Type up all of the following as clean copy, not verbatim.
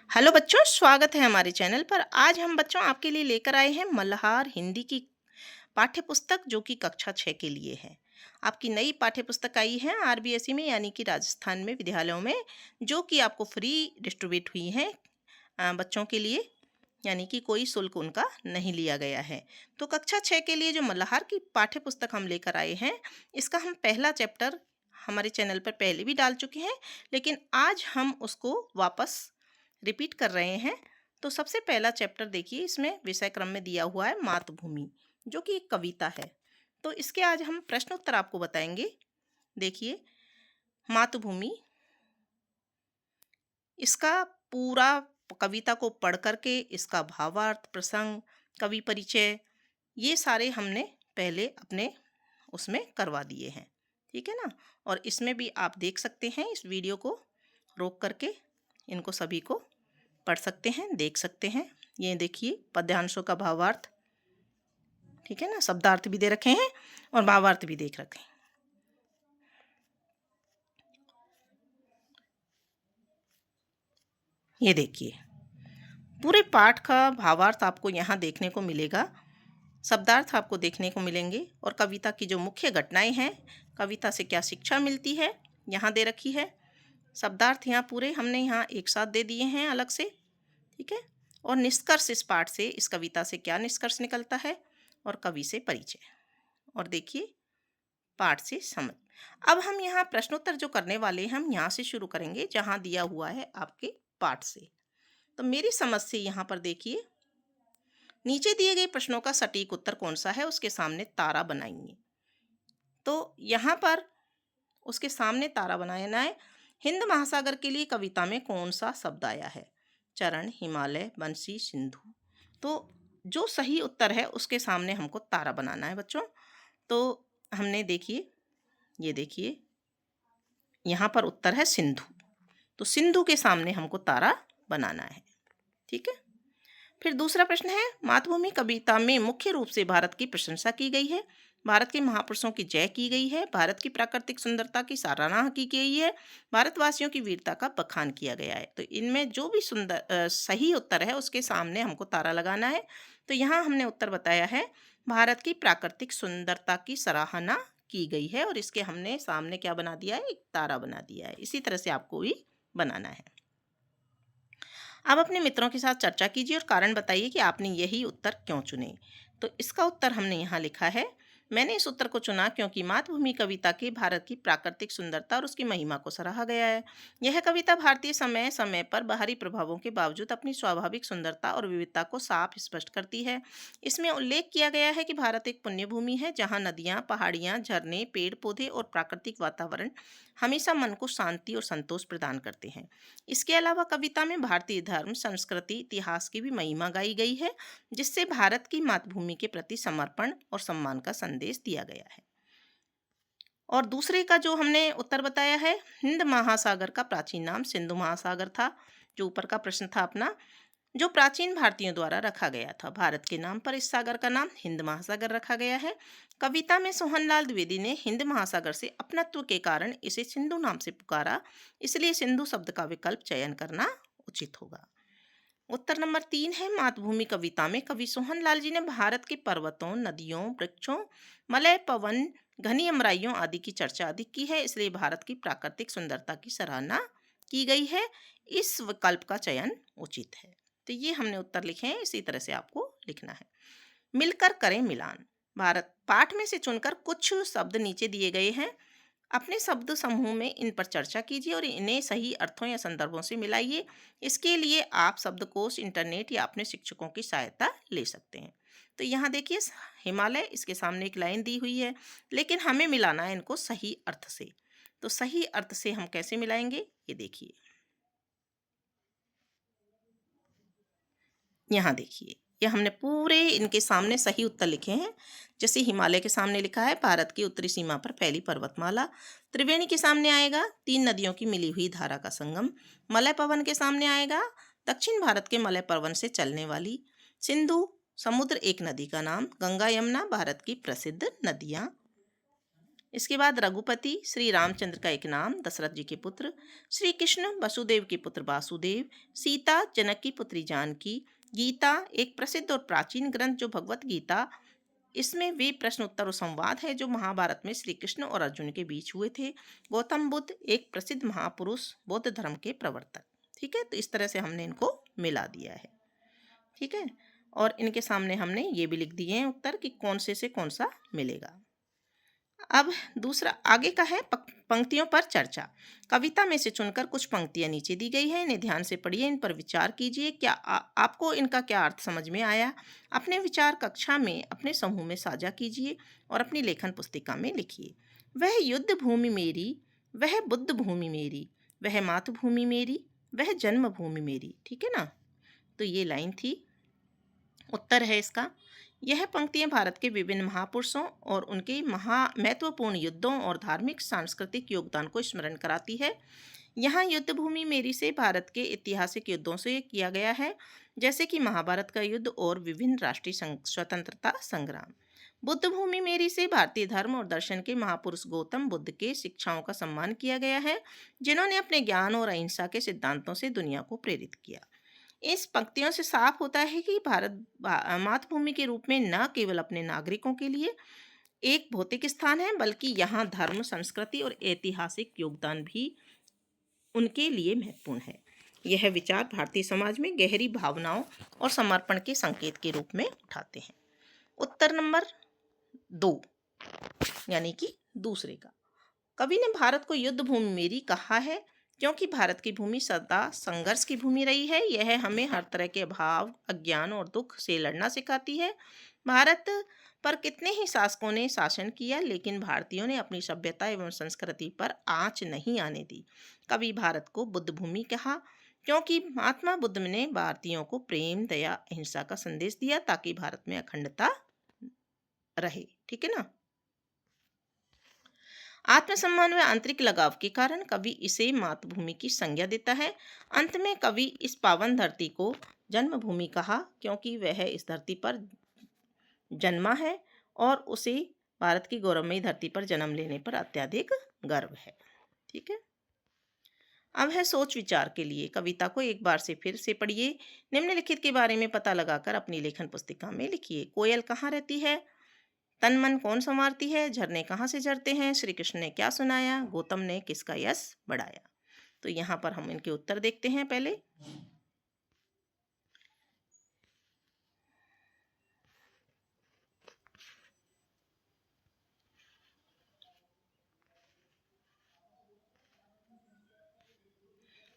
Hello बच्चों, स्वागत है हमारे चैनल पर। आज हम बच्चों आपके लिए लेकर आए हैं मल्हार हिंदी की पाठ्य पुस्तक, जो कि कक्षा 6 के लिए है। आपकी नई पाठ्य पुस्तक आई है आरबीएसई में, यानी कि राजस्थान में विद्यालयों में, जो कि आपको फ्री डिस्ट्रीब्यूट हुई है बच्चों के लिए, यानी कि कोई शुल्क उनका नहीं लिया गया है। तो कक्षा 6 के लिए जो मल्हार की पाठ्य पुस्तक हम लेकर आए हैं, इसका हम पहला चैप्टर हमारे चैनल पर पहले भी डाल चुके हैं, लेकिन आज हम उसको वापस रिपीट कर रहे हैं। तो सबसे पहला चैप्टर देखिए, इसमें विषय क्रम में दिया हुआ है मातृभूमि, जो कि एक कविता है। तो इसके आज हम प्रश्न उत्तर आपको बताएंगे। देखिए, मातृभूमि, इसका पूरा कविता को पढ़ करके इसका भावार्थ, प्रसंग, कवि परिचय, ये सारे हमने पहले अपने उसमें करवा दिए हैं। ठीक है ना। और इसमें भी आप देख सकते हैं, इस वीडियो को रोक करके इनको सभी को पढ़ सकते हैं, देख सकते हैं। ये देखिए, पद्यांशों का भावार्थ, ठीक है ना, शब्दार्थ भी दे रखे हैं और भावार्थ भी देख रखे हैं। ये देखिए, पूरे पाठ का भावार्थ आपको यहाँ देखने को मिलेगा, शब्दार्थ आपको देखने को मिलेंगे, और कविता की जो मुख्य घटनाएं हैं, कविता से क्या शिक्षा मिलती है, यहाँ दे रखी है। शब्दार्थ यहाँ पूरे हमने यहाँ एक साथ दे दिए हैं अलग से, ठीक है। और निष्कर्ष, इस पाठ से, इस कविता से क्या निष्कर्ष निकलता है, और कवि से परिचय। और देखिए, पाठ से समझ। अब हम यहाँ प्रश्नोत्तर जो करने वाले हैं, हम यहाँ से शुरू करेंगे जहाँ दिया हुआ है आपके पाठ से। तो मेरी समझ से यहाँ पर देखिए, नीचे दिए गए प्रश्नों का सटीक उत्तर कौन सा है, उसके सामने तारा बनाएंगे। तो यहाँ पर उसके सामने तारा बनाना है। हिंद महासागर के लिए कविता में कौन सा शब्द आया है? चरण, हिमालय, बंसी, सिंधु। तो जो सही उत्तर है उसके सामने हमको तारा बनाना है बच्चों। तो हमने देखिए, ये देखिए, यहाँ पर उत्तर है सिंधु। तो सिंधु के सामने हमको तारा बनाना है, ठीक है। फिर दूसरा प्रश्न है, मातृभूमि कविता में मुख्य रूप से भारत की प्रशंसा की गई है, भारत के महापुरुषों की जय की गई है, भारत की प्राकृतिक सुंदरता की सराहना की गई है, भारतवासियों की वीरता का बखान किया गया है। तो इनमें जो भी सही उत्तर है उसके सामने हमको तारा लगाना है। तो यहाँ हमने उत्तर बताया है, भारत की प्राकृतिक सुंदरता की सराहना की गई है, और इसके हमने सामने क्या बना दिया है, एक तारा बना दिया है। इसी तरह से आपको भी बनाना है। आप अपने मित्रों के साथ चर्चा कीजिए और कारण बताइए कि आपने यही उत्तर क्यों चुने। तो इसका उत्तर हमने यहाँ लिखा है, मैंने इस उत्तर को चुना क्योंकि मातृभूमि कविता के भारत की प्राकृतिक सुंदरता और उसकी महिमा को सराहा गया है। यह कविता भारतीय समय समय पर बाहरी प्रभावों के बावजूद अपनी स्वाभाविक सुंदरता और विविधता को साफ स्पष्ट करती है। इसमें उल्लेख किया गया है कि भारत एक पुण्य भूमि है, जहाँ नदियाँ, पहाड़ियाँ, झरने, पेड़ पौधे और प्राकृतिक वातावरण हमेशा मन को शांति और संतोष प्रदान करते हैं। इसके अलावा कविता में भारतीय धर्म, संस्कृति, इतिहास की भी महिमा गाई गई है, जिससे भारत की मातृभूमि के प्रति समर्पण और सम्मान का संदेश दिया गया है। और दूसरे का जो हमने उत्तर बताया है, हिंद महासागर का प्राचीन नाम सिंधु महासागर था, जो ऊपर का प्रश्न था अपना, जो प्राचीन भारतीयों द्वारा रखा गया था। भारत के नाम पर इस सागर का नाम हिंद महासागर रखा गया है। कविता में सोहनलाल द्विवेदी ने हिंद महासागर से अपनत्व के कारण इसे सिंधु नाम से पुकारा, इसलिए सिंधु शब्द का विकल्प चयन करना उचित होगा। उत्तर नंबर 3 है, मातृभूमि कविता में कवि सोहनलाल जी ने भारत के पर्वतों, नदियों, वृक्षों, मलय पवन, घनी अमराइयों आदि की चर्चा अधिक की है, इसलिए भारत की प्राकृतिक सुंदरता की सराहना की गई है। इस विकल्प का चयन उचित है। तो ये हमने उत्तर लिखे हैं, इसी तरह से आपको लिखना है। मिलकर करें मिलान। भारत पाठ में से चुनकर कुछ शब्द नीचे दिए गए हैं, अपने शब्द समूह में इन पर चर्चा कीजिए और इन्हें सही अर्थों या संदर्भों से मिलाइए। इसके लिए आप शब्दकोश, इंटरनेट या अपने शिक्षकों की सहायता ले सकते हैं। तो यहाँ देखिए, हिमालय, इसके सामने एक लाइन दी हुई है, लेकिन हमें मिलाना है इनको सही अर्थ से। तो सही अर्थ से हम कैसे मिलाएंगे, ये देखिए, यहाँ देखिए, ये हमने पूरे इनके सामने सही उत्तर लिखे हैं। जैसे हिमालय के सामने लिखा है, भारत की उत्तरी सीमा पर फैली पर्वतमाला। त्रिवेणी के सामने आएगा, 3 नदियों की मिली हुई धारा का संगम। मलय पवन के सामने आएगा, दक्षिण भारत के मलय पर्वन से चलने वाली। सिंधु, समुद्र, एक नदी का नाम। गंगा, यमुना, भारत की प्रसिद्ध नदियाँ। इसके बाद रघुपति, श्री रामचंद्र का एक नाम, दशरथ जी के पुत्र, श्री कृष्ण वसुदेव के पुत्र वासुदेव, सीता जनक की पुत्री जानकी, गीता एक प्रसिद्ध और प्राचीन ग्रंथ जो भगवत गीता, इसमें वे प्रश्न उत्तर और संवाद है जो महाभारत में श्री कृष्ण और अर्जुन के बीच हुए थे, गौतम बुद्ध एक प्रसिद्ध महापुरुष बौद्ध धर्म के प्रवर्तक। ठीक है, तो इस तरह से हमने इनको मिला दिया है। ठीक है, और इनके सामने हमने ये भी लिख दिए हैं उत्तर कि कौन से कौन सा मिलेगा। अब दूसरा आगे का है पंक्तियों पर चर्चा। कविता में से चुनकर कुछ पंक्तियां नीचे दी गई है, इन्हें ध्यान से पढ़िए, इन पर विचार कीजिए। क्या आपको इनका क्या अर्थ समझ में आया? अपने विचार कक्षा में अपने समूह में साझा कीजिए और अपनी लेखन पुस्तिका में लिखिए। वह युद्ध भूमि मेरी, वह बुद्ध भूमि मेरी, वह मातृभूमि मेरी, वह जन्मभूमि मेरी। ठीक है ना, तो ये लाइन थी, उत्तर है इसका। यह पंक्तियां भारत के विभिन्न महापुरुषों और उनके महत्वपूर्ण युद्धों और धार्मिक सांस्कृतिक योगदान को स्मरण कराती है। यहाँ युद्ध भूमि मेरी से भारत के ऐतिहासिक युद्धों से किया गया है, जैसे कि महाभारत का युद्ध और विभिन्न राष्ट्रीय स्वतंत्रता संग्राम। बुद्ध भूमि मेरी से भारतीय धर्म और दर्शन के महापुरुष गौतम बुद्ध के शिक्षाओं का सम्मान किया गया है, जिन्होंने अपने ज्ञान और अहिंसा के सिद्धांतों से दुनिया को प्रेरित किया। इस पंक्तियों से साफ होता है कि भारत मातृभूमि के रूप में न केवल अपने नागरिकों के लिए एक भौतिक स्थान है, बल्कि यहाँ धर्म, संस्कृति और ऐतिहासिक योगदान भी उनके लिए महत्वपूर्ण है। यह विचार भारतीय समाज में गहरी भावनाओं और समर्पण के संकेत के रूप में उठाते हैं। उत्तर नंबर 2 यानी कि दूसरे का। कवि ने भारत को युद्ध भूमि मेरी कहा है क्योंकि भारत की भूमि सदा संघर्ष की भूमि रही है। यह हमें हर तरह के अभाव, अज्ञान और दुख से लड़ना सिखाती है। भारत पर कितने ही शासकों ने शासन किया, लेकिन भारतीयों ने अपनी सभ्यता एवं संस्कृति पर आंच नहीं आने दी। कभी भारत को बुद्ध भूमि कहा क्योंकि महात्मा बुद्ध ने भारतीयों को प्रेम, दया, अहिंसा का संदेश दिया ताकि भारत में अखंडता रहे। ठीक है ना। आत्मसम्मान व आंतरिक लगाव के कारण कवि इसे मातृभूमि की संज्ञा देता है। अंत में कवि इस पावन धरती को जन्मभूमि कहा क्योंकि वह इस धरती पर जन्मा है और उसे भारत की गौरवमयी धरती पर जन्म लेने पर अत्यधिक गर्व है। ठीक है, अब है सोच विचार के लिए। कविता को एक बार से फिर से पढ़िए, निम्नलिखित के बारे में पता लगाकर अपनी लेखन पुस्तिका में लिखिए। कोयल कहाँ रहती है? तन मन कौन संवारती है? झरने कहाँ से झरते हैं? श्री कृष्ण ने क्या सुनाया? गौतम ने किसका यश बढ़ाया? तो यहाँ पर हम इनके उत्तर देखते हैं। पहले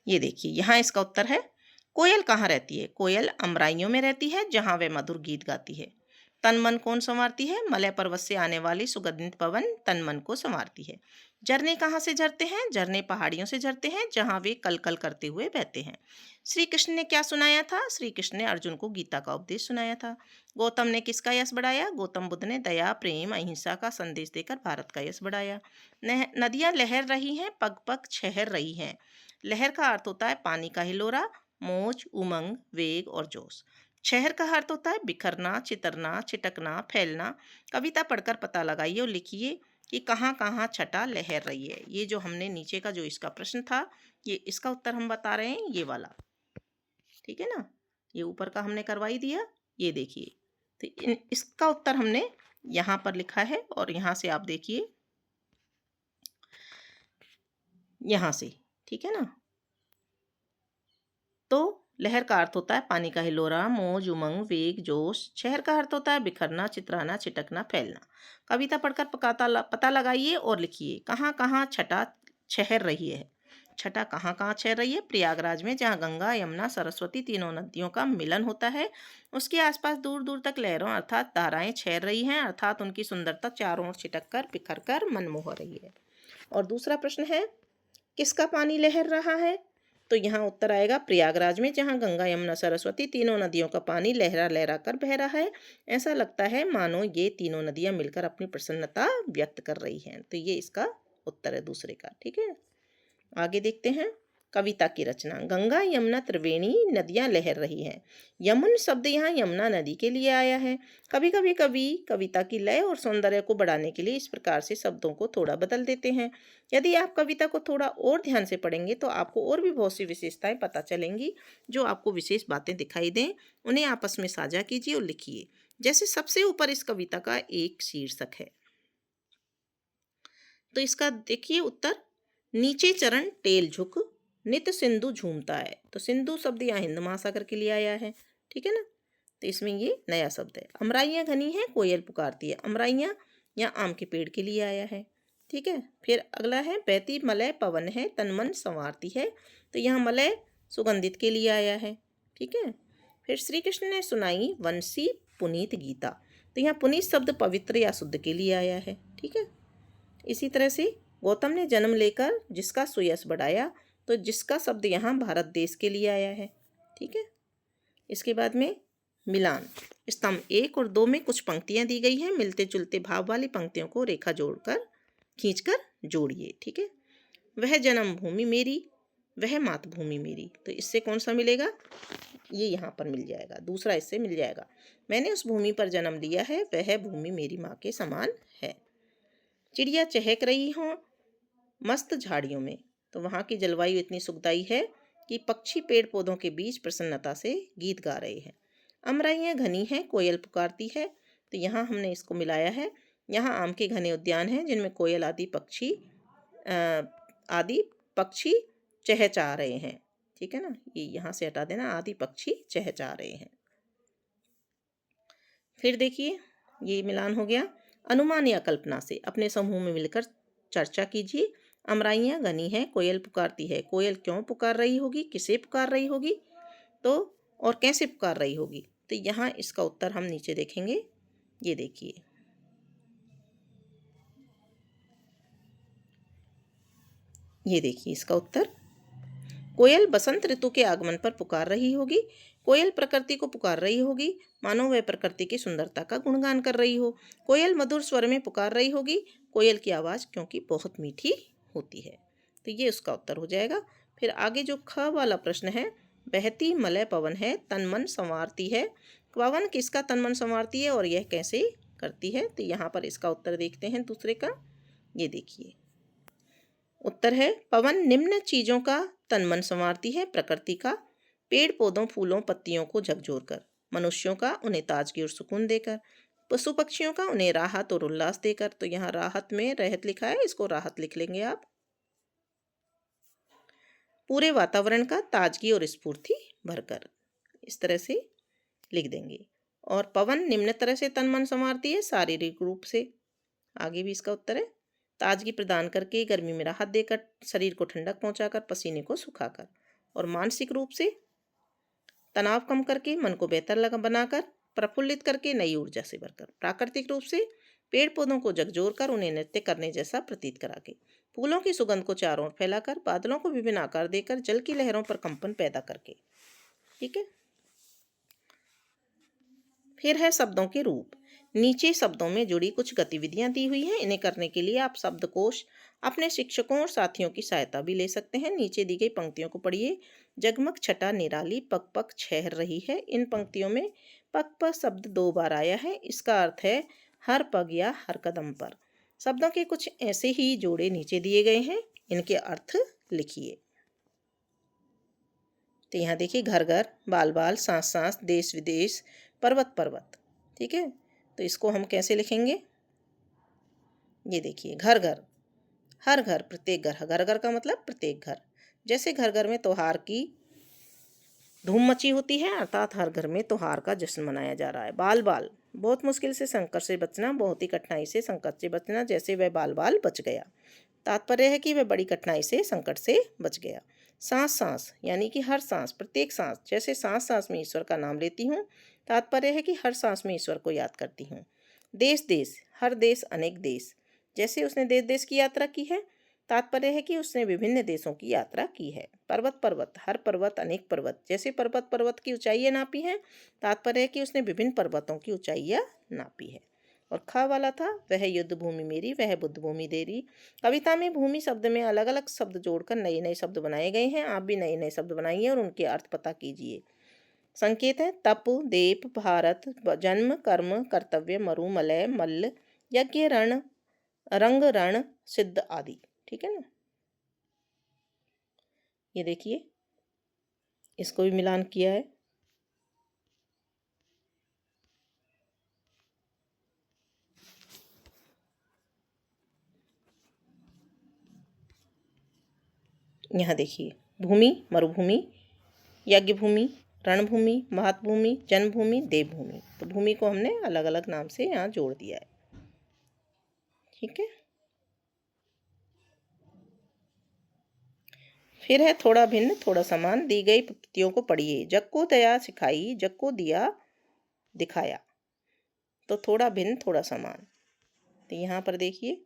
ये देखिए, यहाँ इसका उत्तर है कोयल कहाँ रहती है? कोयल अमराइयों में रहती है जहाँ वह मधुर गीत गाती है। तन मन कौन संवारती है? मलय पर्वत से आने वाली सुगंधित पवन तन मन को संवारती है। झरने कहाँ से झरते हैं? झरने पहाड़ियों से झरते हैं जहाँ वे कल कल करते हुए बहते हैं। श्री कृष्ण ने क्या सुनाया था? श्री कृष्ण ने अर्जुन को गीता का उपदेश सुनाया था। गौतम ने किसका यश बढ़ाया? गौतम बुद्ध ने दया, प्रेम, अहिंसा का संदेश देकर भारत का यश बढ़ाया। नदियाँ लहर रही हैं, पग पग छहर रही हैं। लहर का अर्थ होता है पानी का हिलोरा, मौज, उमंग, वेग और जोश। शहर का अर्थ होता है बिखरना, चितरना, छिटकना, फैलना। कविता पढ़कर पता लगाइए और लिखिए कि कहाँ कहाँ छटा लहर रही है। ये जो हमने नीचे का जो इसका प्रश्न था, ये इसका उत्तर हम बता रहे हैं, ये वाला। ठीक है ना, ये ऊपर का हमने करवा ही दिया। ये देखिए, तो इसका उत्तर हमने यहाँ पर लिखा है और यहाँ से आप देखिए, यहाँ से। ठीक है ना, तो लहर का अर्थ होता है पानी का हिलोरा, मौज, उमंग, वेग, जोश। शहर का अर्थ होता है बिखरना, चितराना, छिटकना, फैलना। कविता पढ़कर पता लगाइए और लिखिए कहाँ कहाँ छटा छहर रही है। छटा कहाँ कहाँ छहर रही है? प्रयागराज में, जहाँ गंगा, यमुना, सरस्वती तीनों नदियों का मिलन होता है। उसके आसपास दूर दूर तक लहरों अर्थात धाराएं छहर रही हैं, अर्थात उनकी सुंदरता चारों ओर छिटक कर बिखर कर मनमोह रही है। और दूसरा प्रश्न है किसका पानी लहर रहा है? तो यहाँ उत्तर आएगा प्रयागराज में, जहाँ गंगा, यमुना, सरस्वती तीनों नदियों का पानी लहरा लहरा कर बह रहा है। ऐसा लगता है मानो ये तीनों नदियाँ मिलकर अपनी प्रसन्नता व्यक्त कर रही हैं। तो ये इसका उत्तर है दूसरे का। ठीक है, आगे देखते हैं। कविता की रचना। गंगा यमुना त्रिवेणी नदियां लहर रही हैं। यमुन शब्द यहाँ यमुना नदी के लिए आया है। कभी कभी कवि कविता की लय और सौंदर्य को बढ़ाने के लिए इस प्रकार से शब्दों को थोड़ा बदल देते हैं। यदि आप कविता को थोड़ा और ध्यान से पढ़ेंगे तो आपको और भी बहुत सी विशेषताएं पता चलेंगी। जो आपको विशेष बातें दिखाई दें उन्हें आपस में साझा कीजिए और लिखिए। जैसे सबसे ऊपर इस कविता का एक शीर्षक है, तो इसका देखिए उत्तर, नीचे चरण टेल झुक नित सिंधु झूमता है। तो सिंधु शब्द यहाँ हिंद महासागर के लिए आया है, ठीक है ना। तो इसमें ये नया शब्द है। अमराइयाँ घनी है कोयल पुकारती है। अमराइयाँ यहाँ आम के पेड़ के लिए आया है, ठीक है। फिर अगला है बहती मलय पवन है तन मन संवारती है। तो यहाँ मलय सुगंधित के लिए आया है, ठीक है। फिर श्री कृष्ण ने सुनाई वंशी पुनीत गीता। तो यहाँ पुनीत शब्द पवित्र या शुद्ध के लिए आया है, ठीक है। इसी तरह से गौतम ने जन्म लेकर जिसका सुयश बढ़ाया। तो जिसका शब्द यहाँ भारत देश के लिए आया है, ठीक है। इसके बाद में मिलान। स्तंभ 1 और 2 में कुछ पंक्तियाँ दी गई हैं। मिलते जुलते भाव वाली पंक्तियों को रेखा जोड़कर खींचकर जोड़िए, ठीक है। वह जन्मभूमि मेरी वह मातृभूमि मेरी। तो इससे कौन सा मिलेगा, ये यहाँ पर मिल जाएगा, दूसरा इससे मिल जाएगा। मैंने उस भूमि पर जन्म लिया है, वह भूमि मेरी माँ के समान है। चिड़िया चहक रही हों मस्त झाड़ियों में। तो वहाँ की जलवायु इतनी सुखदाई है कि पक्षी पेड़ पौधों के बीच प्रसन्नता से गीत गा रहे हैं। अमराइयाँ घनी हैं कोयल पुकारती है। तो यहाँ हमने इसको मिलाया है। यहाँ आम के घने उद्यान हैं जिनमें कोयल आदि पक्षी चहचहा रहे हैं, ठीक है ना। ये यहाँ से हटा देना, आदि पक्षी चहचहा रहे हैं। फिर देखिए ये मिलान हो गया। अनुमान या कल्पना से अपने समूह में मिलकर चर्चा कीजिए। अमराइयाँ घनी है कोयल पुकारती है। कोयल क्यों पुकार रही होगी, किसे पुकार रही होगी, तो और कैसे पुकार रही होगी। तो यहाँ इसका उत्तर हम नीचे देखेंगे। ये देखिए, ये देखिए इसका उत्तर, कोयल बसंत ऋतु के आगमन पर पुकार रही होगी। कोयल प्रकृति को पुकार रही होगी, मानो वह प्रकृति की सुंदरता का गुणगान कर रही हो। कोयल मधुर स्वर में पुकार रही होगी। कोयल की आवाज़ क्योंकि बहुत मीठी होती है। तो ये उसका उत्तर हो जाएगा। फिर आगे जो ख वाला प्रश्न है, बहती मलय पवन है तन मन संवारती है। पवन किसका तन मन संवारती है और यह कैसे करती है। तो यहाँ पर इसका उत्तर देखते हैं दूसरे का। ये देखिए उत्तर है, पवन निम्न चीज़ों का तन मन संवारती है। प्रकृति का, पेड़ पौधों फूलों पत्तियों को झकझोर कर। मनुष्यों का, उन्हें ताजगी और सुकून देकर। पशु पक्षियों का, उन्हें राहत और उल्लास देकर। तो यहाँ राहत में रहत लिखा है, इसको राहत लिख लेंगे आप। पूरे वातावरण का, ताजगी और स्फूर्ति भरकर, इस तरह से लिख देंगे। और पवन निम्न तरह से तन मन संवारती है, शारीरिक रूप से। आगे भी इसका उत्तर है, ताजगी प्रदान करके, गर्मी में राहत देकर, शरीर को ठंडक पहुंचाकर, पसीने को सुखाकर। और मानसिक रूप से तनाव कम करके, मन को बेहतर बनाकर, प्रफुल्लित करके, नई ऊर्जा से भरकर। प्राकृतिक रूप से पेड़ पौधों को झकझोर कर, उन्हें नृत्य करने जैसा प्रतीत करा के। फूलों की सुगंध को चारों ओर फैलाकर, बादलों को विभिन्न आकार देकर, जल की लहरों पर कंपन पैदा करके, ठीक है। फिर है शब्दों के रूप। नीचे शब्दों में जुड़ी कुछ गतिविधियां दी हुई हैं। इन्हें करने के लिए आप शब्दकोश, अपने शिक्षकों और साथियों की सहायता भी ले सकते हैं। नीचे दी गई पंक्तियों को पढ़िए। जगमग छटा निराली पग पग छहर रही है। इन पंक्तियों में पग पर शब्द 2 बार आया है। इसका अर्थ है हर पग या हर कदम पर। शब्दों के कुछ ऐसे ही जोड़े नीचे दिए गए हैं, इनके अर्थ लिखिए। तो यहाँ देखिए, घर घर, बाल बाल, सांस सांस, देश विदेश, पर्वत पर्वत, ठीक है। तो इसको हम कैसे लिखेंगे, ये देखिए, घर घर, हर घर, प्रत्येक घर। घर घर का मतलब प्रत्येक घर। जैसे घर घर में त्योहार की धूम मची होती है, अर्थात हर घर में त्योहार का जश्न मनाया जा रहा है। बाल बाल, बहुत मुश्किल से संकट से बचना, बहुत ही कठिनाई से संकट से बचना, जैसे वह बाल बाल बच गया। तात्पर्य है कि वह बड़ी कठिनाई से, संकट से बच गया। सांस सांस, यानी कि हर सांस, प्रत्येक सांस, जैसे सांस सांस में ईश्वर का नाम लेती हूँ। तात्पर्य है कि हर सांस में ईश्वर को याद करती हूँ। देश देश, हर देश अनेक देश, जैसे उसने देश देश की यात्रा की है। तात्पर्य है कि उसने विभिन्न देशों की यात्रा की है। पर्वत पर्वत, हर पर्वत अनेक पर्वत, जैसे पर्वत पर्वत की ऊंचाइयाँ नापी हैं। तात्पर्य है कि उसने विभिन्न पर्वतों की ऊंचाइयाँ नापी है। और ख वाला था वह युद्ध भूमि मेरी, वह बुद्ध भूमि तेरी। कविता में भूमि शब्द में अलग अलग शब्द जोड़कर नए नए शब्द बनाए गए हैं। आप भी नए नए शब्द बनाइए और उनके अर्थ पता कीजिए। संकेत है तप, देप, भारत, जन्म, कर्म, कर्तव्य, मरु, मलय, मल्ल, यज्ञ, रण, रंग, रण, सिद्ध आदि। ठीक है ना। ये देखिए इसको भी मिलान किया है। यहाँ देखिए भूमि मरुभूमि, यज्ञ भूमि, रणभूमि, महतभूमि, जन्मभूमि, देवभूमि। तो भूमि को हमने अलग अलग नाम से यहाँ जोड़ दिया है। ठीक है। फिर है थोड़ा भिन्न थोड़ा समान। दी गई पंक्तियों को पढ़िए। जग को दया सिखाई, जग को दिया दिखाया। तो थोड़ा भिन्न थोड़ा समान। तो यहाँ पर देखिए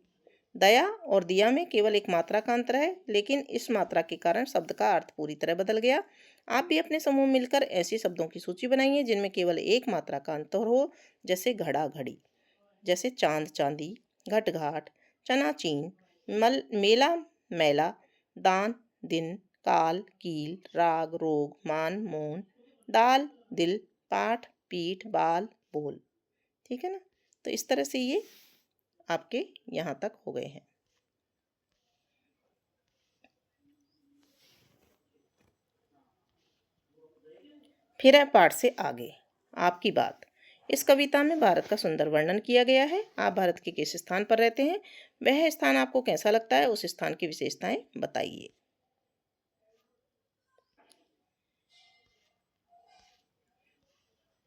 दया और दिया में केवल एक मात्रा का अंतर है, लेकिन इस मात्रा के कारण शब्द का अर्थ पूरी तरह बदल गया। आप भी अपने समूह मिलकर ऐसे शब्दों की सूची बनाइए जिनमें केवल एक मात्रा का अंतर हो, जैसे घड़ा घड़ी, जैसे चांद चांदी, घट घाट, चना चीन, मेला मैला, दान दिन, काल कील, राग रोग, मान मौन, दाल दिल, पाठ पीठ, बाल बोल। ठीक है ना। तो इस तरह से ये आपके यहाँ तक हो गए हैं। फिर है पाठ से आगे आपकी बात। इस कविता में भारत का सुंदर वर्णन किया गया है। आप भारत के किस स्थान पर रहते हैं, वह स्थान आपको कैसा लगता है, उस स्थान की विशेषताएं बताइए।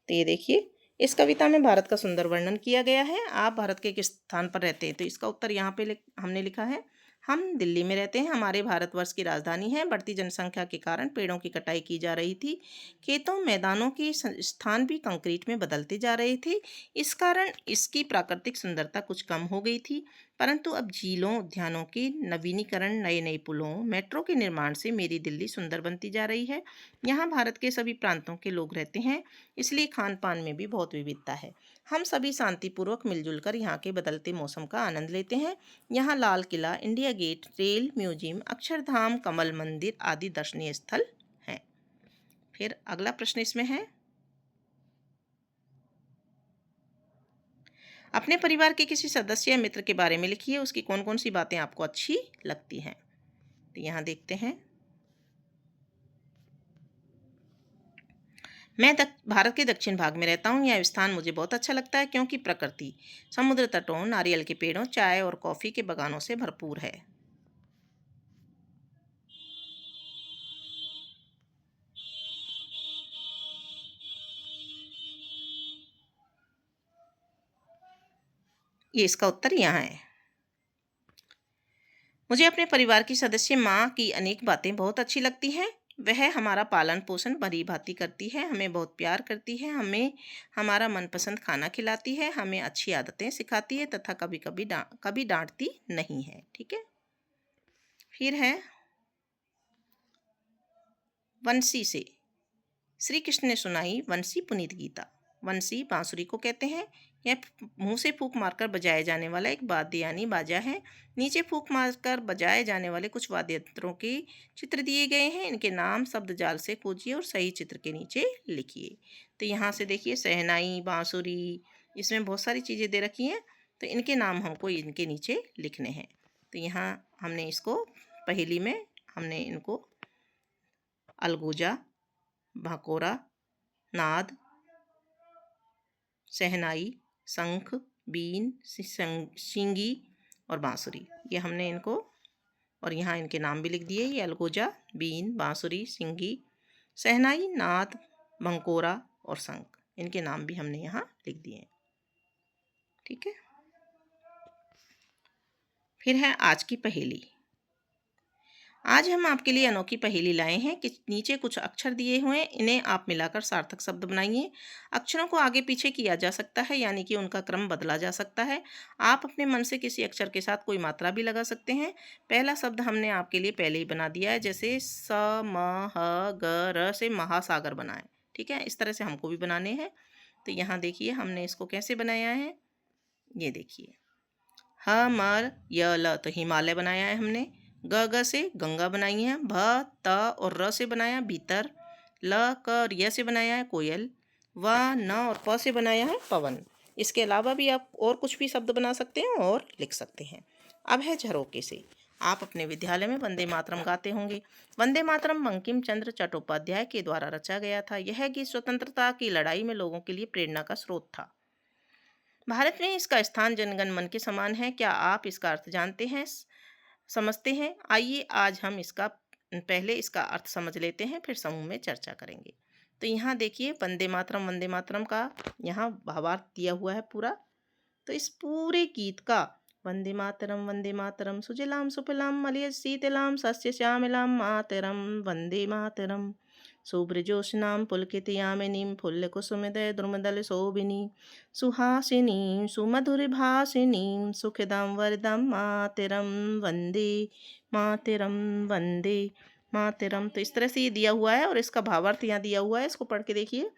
तो ये देखिए इस कविता में भारत का सुंदर वर्णन किया गया है। आप भारत के किस स्थान पर रहते हैं, तो इसका उत्तर यहाँ पे हमने लिखा है हम दिल्ली में रहते हैं। हमारे भारतवर्ष की राजधानी है। बढ़ती जनसंख्या के कारण पेड़ों की कटाई की जा रही थी। खेतों मैदानों के स्थान भी कंक्रीट में बदलते जा रहे थे। इस कारण इसकी प्राकृतिक सुंदरता कुछ कम हो गई थी। परंतु अब झीलों उद्यानों की नवीनीकरण, नए नए पुलों, मेट्रो के निर्माण से मेरी दिल्ली सुंदर बनती जा रही है। यहाँ भारत के सभी प्रांतों के लोग रहते हैं, इसलिए खान पान में भी बहुत विविधता है। हम सभी शांतिपूर्वक मिलजुल कर यहाँ के बदलते मौसम का आनंद लेते हैं। यहाँ Lal Qila, India Gate, rail, museum, Akshardham, Kamal Mandir आदि दर्शनीय स्थल हैं। फिर अगला प्रश्न इसमें है अपने परिवार के किसी सदस्य या मित्र के बारे में लिखिए, उसकी कौन कौन सी बातें आपको अच्छी लगती हैं। तो यहाँ देखते हैं मैं भारत के दक्षिण भाग में रहता हूँ। यह स्थान मुझे बहुत अच्छा लगता है क्योंकि प्रकृति, समुद्र तटों, नारियल के पेड़ों, चाय और कॉफ़ी के बागानों से भरपूर है। ये इसका उत्तर यहाँ है। मुझे अपने परिवार की सदस्य माँ की अनेक बातें बहुत अच्छी लगती हैं। वह हमारा पालन पोषण भली भांति करती है, हमें बहुत प्यार करती है, हमें हमारा मनपसंद खाना खिलाती है, हमें अच्छी आदतें सिखाती है तथा कभी डांटती नहीं है। ठीक है। फिर है वंशी से। श्री कृष्ण ने सुनाई वंशी पुनीत गीता। वंशी बांसुरी को कहते हैं। यह मुंह से फूंक मारकर बजाए जाने वाला एक वाद्य यानी बाजा है। नीचे फूंक मारकर बजाए जाने वाले कुछ वाद्य यंत्रों के चित्र दिए गए हैं। इनके नाम शब्द जाल से खोजिए और सही चित्र के नीचे लिखिए। तो यहाँ से देखिए शहनाई, बांसुरी, इसमें बहुत सारी चीज़ें दे रखी हैं। तो इनके नाम हमको इनके नीचे लिखने हैं। तो यहाँ हमने इसको पहेली में हमने इनको अलगोजा, भाकोरा, नाद, शहनाई, शंख, बीन, सींगी और बांसुरी, ये हमने इनको और यहाँ इनके नाम भी लिख दिए। ये अलगोजा, बीन, बांसुरी, सिंगी, शहनाई, नाद, भंकोरा और शंख, इनके नाम भी हमने यहाँ लिख दिए। ठीक है। फिर है आज की पहेली। आज हम आपके लिए अनोखी पहेली लाए हैं कि नीचे कुछ अक्षर दिए हुए हैं, इन्हें आप मिलाकर सार्थक शब्द बनाइए। अक्षरों को आगे पीछे किया जा सकता है, यानी कि उनका क्रम बदला जा सकता है। आप अपने मन से किसी अक्षर के साथ कोई मात्रा भी लगा सकते हैं। पहला शब्द हमने आपके लिए पहले ही बना दिया है, जैसे स म ह ग र से महासागर बनाए। ठीक है, इस तरह से हमको भी बनाने हैं। तो यहाँ देखिए हमने इसको कैसे बनाया है। ये देखिए, ह मर य ल तो हिमालय बनाया है हमने, ग से गंगा बनाई है, भ त और र से बनाया भीतर, ल क और य से बनाया है कोयल, व न और प से बनाया है पवन। इसके अलावा भी आप और कुछ भी शब्द बना सकते हैं और लिख सकते हैं। अब है झरोके से। आप अपने विद्यालय में वंदे मातरम गाते होंगे। वंदे मातरम बंकिम चंद्र चट्टोपाध्याय के द्वारा रचा गया था। यह गीत स्वतंत्रता की लड़ाई में लोगों के लिए प्रेरणा का स्रोत था। भारत में इसका स्थान जनगण मन के समान है। क्या आप इसका अर्थ जानते हैं, समझते हैं? आइए आज हम इसका पहले इसका अर्थ समझ लेते हैं, फिर समूह में चर्चा करेंगे। तो यहाँ देखिए, वंदे मातरम का यहाँ भावार्थ दिया हुआ है पूरा। तो इस पूरे गीत का वंदे मातरम सुजलाम सुफलाम मलयज शीतलाम सस्य श्यामलाम मातरम वंदे मातरम शुभ्रजोत्स्नां पुलकितयामिनीं फुल्लकुसुमितै द्रुमदल शोभिनीं सुहासिनीं सुमधुरभाषिणीं सुखदां वरदां मातरम वंदे मातरम। तो इस तरह से ये दिया हुआ है और इसका भावार्थ यहाँ दिया हुआ है। इसको पढ़ के देखिए।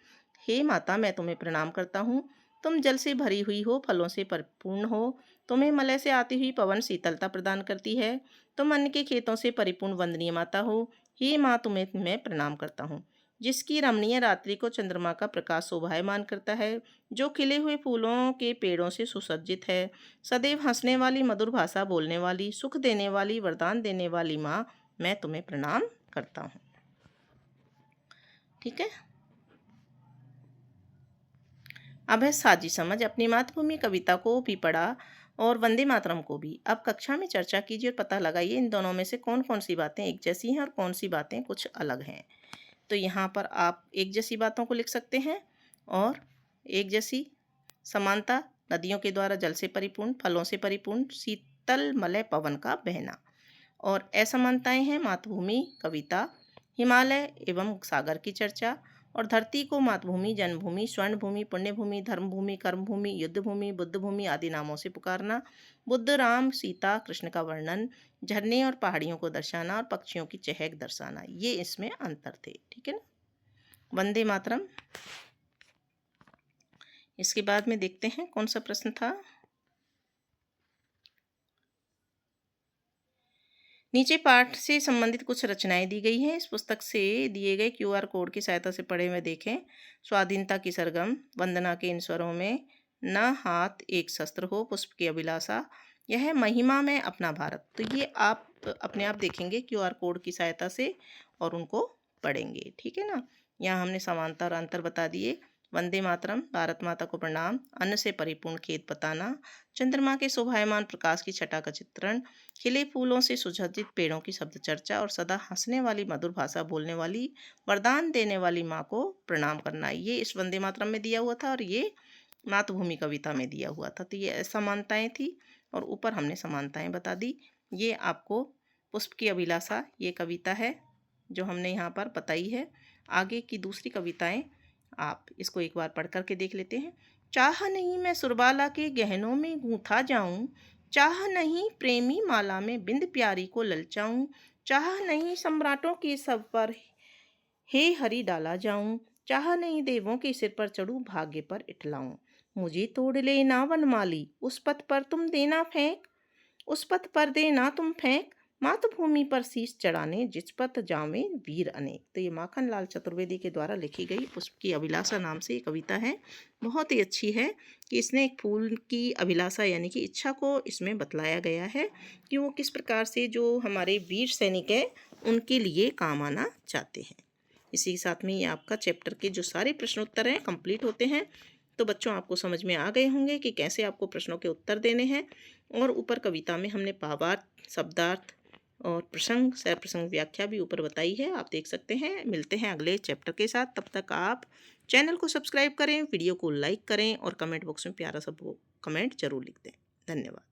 हे माता, मैं तुम्हें प्रणाम करता हूँ। तुम जल से भरी हुई हो, फलों से परिपूर्ण हो। तुम्हें मलय से आती हुई पवन शीतलता प्रदान करती है। तुम अन्न के खेतों से परिपूर्ण वंदनीय माता हो। हे माँ, तुम्हें मैं प्रणाम करता हूँ, जिसकी रमणीय रात्रि को चंद्रमा का प्रकाश शोभायमान करता है, जो खिले हुए फूलों के पेड़ों से सुसज्जित है, सदैव हंसने वाली, मधुर भाषा बोलने वाली, सुख देने वाली, वरदान देने वाली माँ, मैं तुम्हें प्रणाम करता हूँ। ठीक है। अब है साजी समझ। अपनी मातृभूमि कविता को भी पढ़ा और वंदे मातरम को भी। अब कक्षा में चर्चा कीजिए और पता लगाइए इन दोनों में से कौन कौन सी बातें एक जैसी हैं और कौन सी बातें कुछ अलग हैं। तो यहाँ पर आप एक जैसी बातों को लिख सकते हैं और एक जैसी समानता, नदियों के द्वारा जल से परिपूर्ण, फलों से परिपूर्ण, शीतल मलय पवन का बहना। और असमानताएं हैं मातृभूमि कविता, हिमालय एवं सागर की चर्चा, और धरती को मातृभूमि, जन्मभूमि, स्वर्णभूमि, पुण्यभूमि, धर्मभूमि, कर्मभूमि, युद्धभूमि, बुद्धभूमि आदि नामों से पुकारना, बुद्ध, राम, सीता, कृष्ण का वर्णन, झरने और पहाड़ियों को दर्शाना और पक्षियों की चहक दर्शाना, ये इसमें अंतर थे। ठीक है ना। वंदे मातरम। इसके बाद में देखते हैं कौन सा प्रश्न था। नीचे पाठ से संबंधित कुछ रचनाएं दी गई हैं। इस पुस्तक से दिए गए QR कोड की सहायता से पढ़े हुए देखें। स्वाधीनता की सरगम, वंदना के इन स्वरों में, न हाथ एक शस्त्र हो, पुष्प की अभिलाषा, यह महिमा में अपना भारत। तो ये आप अपने आप देखेंगे QR कोड की सहायता से और उनको पढ़ेंगे। ठीक है ना। यहाँ हमने समानता और अंतर बता दिए। वंदे मातरम, भारत माता को प्रणाम, अन्न से परिपूर्ण खेत बताना, चंद्रमा के शोभायमान प्रकाश की छटा का चित्रण, खिले फूलों से सुसज्जित पेड़ों की शब्द चर्चा और सदा हंसने वाली, मधुर भाषा बोलने वाली, वरदान देने वाली माँ को प्रणाम करना, ये इस वंदे मातरम में दिया हुआ था और ये मातृभूमि कविता में दिया हुआ था। तो ये असमानताएं थी और ऊपर हमने समानताएं बता दी। ये आपको पुष्प की अभिलाषा, ये कविता है जो हमने यहाँ पर बताई है। आगे की दूसरी कविताएं आप इसको एक बार पढ़ करके देख लेते हैं। चाह नहीं मैं सुरबाला के गहनों में गूंथा जाऊं, चाह नहीं प्रेमी माला में बिंद प्यारी को ललचाऊं, चाह नहीं सम्राटों के सब पर हे हरि डाला जाऊं, चाह नहीं देवों के सिर पर चढ़ूं, भाग्य पर इठलाऊं। मुझे तोड़ लेना वनमाली, उस पथ पर तुम देना फेंक, उस पथ पर देना तुम फेंक, मातृभूमि पर शीश चढ़ाने जिस पथ जावे वीर अनेक। तो ये माखन लाल चतुर्वेदी के द्वारा लिखी गई पुष्प की अभिलाषा नाम से ये कविता है। बहुत ही अच्छी है कि इसने एक फूल की अभिलाषा यानी कि इच्छा को इसमें बतलाया गया है कि वो किस प्रकार से जो हमारे वीर सैनिक है उनके लिए काम आना चाहते हैं। इसी के साथ में ये आपका चैप्टर के जो सारे प्रश्नोत्तर हैं कंप्लीट होते हैं। तो बच्चों, आपको समझ में आ गए होंगे कि कैसे आपको प्रश्नों के उत्तर देने हैं। और ऊपर कविता में हमने भावार्थ, शब्दार्थ और प्रसंग, सह प्रसंग व्याख्या भी ऊपर बताई है, आप देख सकते हैं। मिलते हैं अगले चैप्टर के साथ। तब तक आप चैनल को सब्सक्राइब करें, वीडियो को लाइक करें और कमेंट बॉक्स में प्यारा सा कमेंट जरूर लिख दें। धन्यवाद।